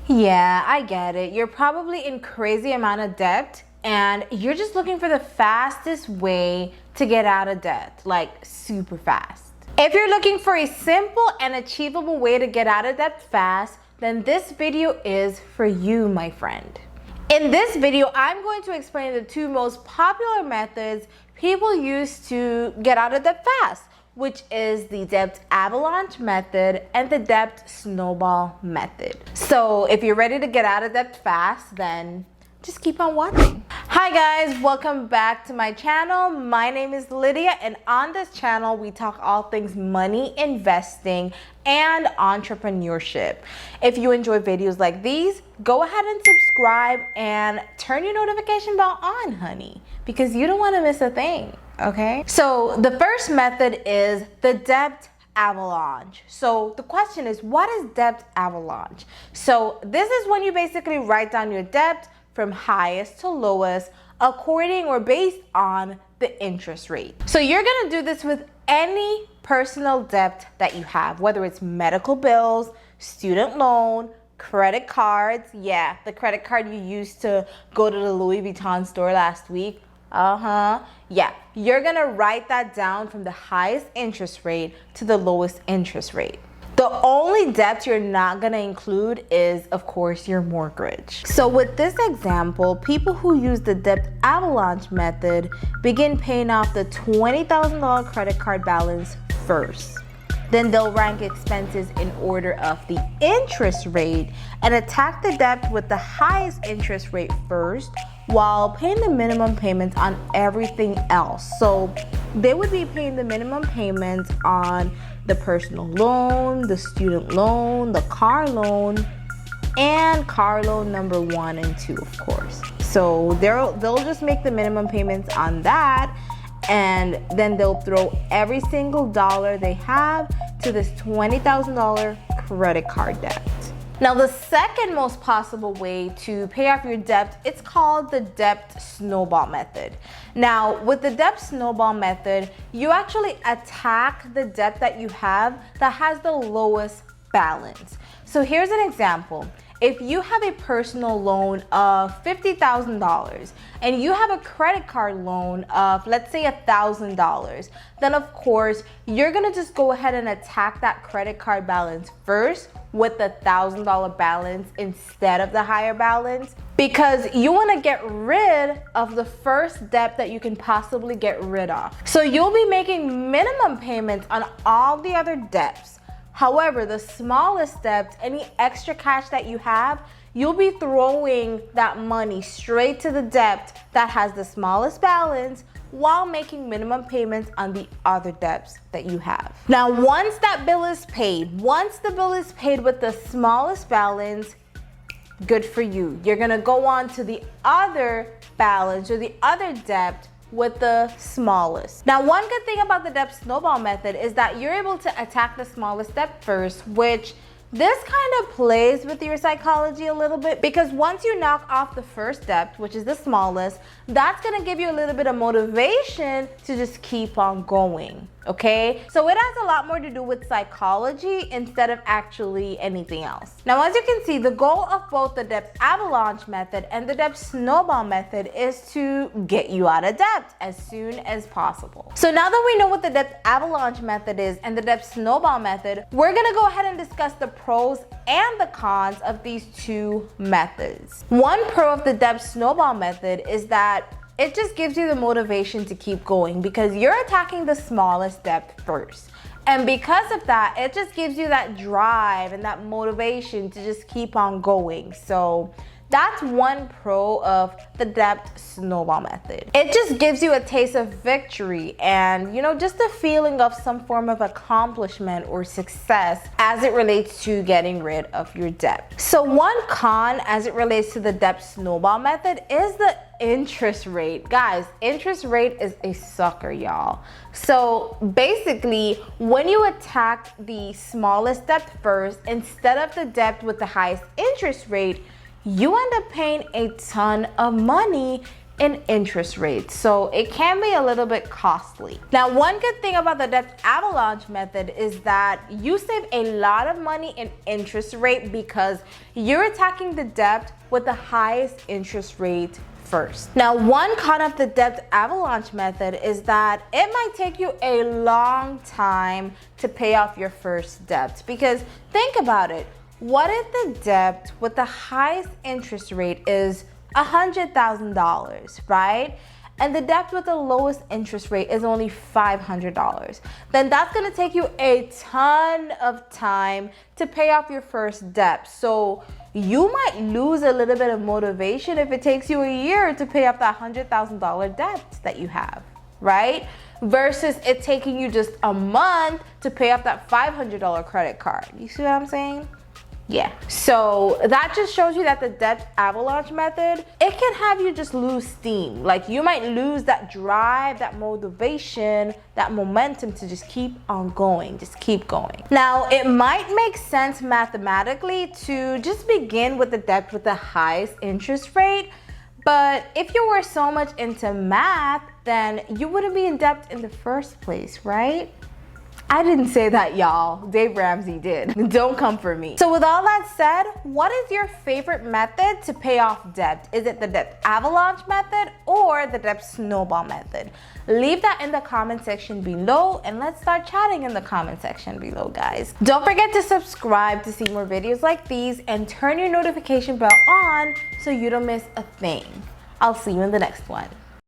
Yeah, I get it. You're probably in crazy amount of debt and you're just looking for the fastest way to get out of debt, like super fast. If you're looking for a simple and achievable way to get out of debt fast, then this video is for you, my friend. In this video, I'm going to explain the two most popular methods people use to get out of debt fast, which is the debt avalanche method and the debt snowball method. So if you're ready to get out of debt fast, then just keep on watching. Hi guys, welcome back to my channel. My name is Lydia, and on this channel we talk all things money, investing, and entrepreneurship. If you enjoy videos like these, go ahead and subscribe and turn your notification bell on, honey, because you don't want to miss a thing, okay? So the first method is the debt avalanche. So the question is, what is debt avalanche? So this is when you basically write down your debt from highest to lowest according or based on the interest rate. So you're gonna do this with any personal debt that you have, whether it's medical bills, student loan, credit cards. Yeah, the credit card you used to go to the Louis Vuitton store last week. Yeah, you're gonna write that down from the highest interest rate to the lowest interest rate. The only debt you're not gonna include is, of course, your mortgage. So with this example, people who use the debt avalanche method begin paying off the $20,000 credit card balance first. Then they'll rank expenses in order of the interest rate and attack the debt with the highest interest rate first, while paying the minimum payments on everything else. So they would be paying the minimum payments on the personal loan, the student loan, the car loan, and car loan number 1 and 2, of course. So they'll just make the minimum payments on that, and then they'll throw every single dollar they have to this $20,000 credit card debt. Now, the second most possible way to pay off your debt, it's called the debt snowball method. Now, with the debt snowball method, you actually attack the debt that you have that has the lowest balance. So here's an example. If you have a personal loan of $50,000 and you have a credit card loan of, let's say, $1,000, then of course, you're gonna just go ahead and attack that credit card balance first with the $1,000 balance instead of the higher balance, because you wanna get rid of the first debt that you can possibly get rid of. So you'll be making minimum payments on all the other debts. However, the smallest debt, any extra cash that you have, you'll be throwing that money straight to the debt that has the smallest balance while making minimum payments on the other debts that you have. Now, once that bill is paid, once the bill is paid with the smallest balance, good for you. You're gonna go on to the other balance or the other debt with the smallest. Now, one good thing about the debt snowball method is that you're able to attack the smallest debt first, which this kind of plays with your psychology a little bit, because once you knock off the first debt, which is the smallest, that's gonna give you a little bit of motivation to just keep on going, okay? So it has a lot more to do with psychology instead of actually anything else. Now, as you can see, the goal of both the debt avalanche method and the debt snowball method is to get you out of debt as soon as possible. So now that we know what the debt avalanche method is and the debt snowball method, we're gonna go ahead and discuss the pros and the cons of these two methods. One pro of the debt snowball method is that it just gives you the motivation to keep going because you're attacking the smallest debt first. And because of that, it just gives you that drive and that motivation to just keep on going. So that's one pro of the debt snowball method. It just gives you a taste of victory and, you know, just a feeling of some form of accomplishment or success as it relates to getting rid of your debt. So one con as it relates to the debt snowball method is the interest rate. Guys, interest rate is a sucker, y'all. So basically, when you attack the smallest debt first instead of the debt with the highest interest rate, you end up paying a ton of money in interest rates, so it can be a little bit costly. Now, one good thing about the debt avalanche method is that you save a lot of money in interest rate because you're attacking the debt with the highest interest rate first. Now, one con of the debt avalanche method is that it might take you a long time to pay off your first debt, because think about it. What if the debt with the highest interest rate is $100,000, right? And the debt with the lowest interest rate is only $500. Then that's gonna take you a ton of time to pay off your first debt. So you might lose a little bit of motivation if it takes you a year to pay off that $100,000 debt that you have, right? Versus it taking you just a month to pay off that $500 credit card. You see what I'm saying? Yeah, so that just shows you that the debt avalanche method, it can have you just lose steam. Like you might lose that drive, that motivation, that momentum to just keep on going, just keep going. Now, it might make sense mathematically to just begin with the debt with the highest interest rate, but if you were so much into math, then you wouldn't be in debt in the first place, right? I didn't say that, y'all. Dave Ramsey did. Don't come for me. So with all that said, what is your favorite method to pay off debt? Is it the debt avalanche method or the debt snowball method? Leave that in the comment section below and let's start chatting in the comment section below, guys. Don't forget to subscribe to see more videos like these and turn your notification bell on so you don't miss a thing. I'll see you in the next one.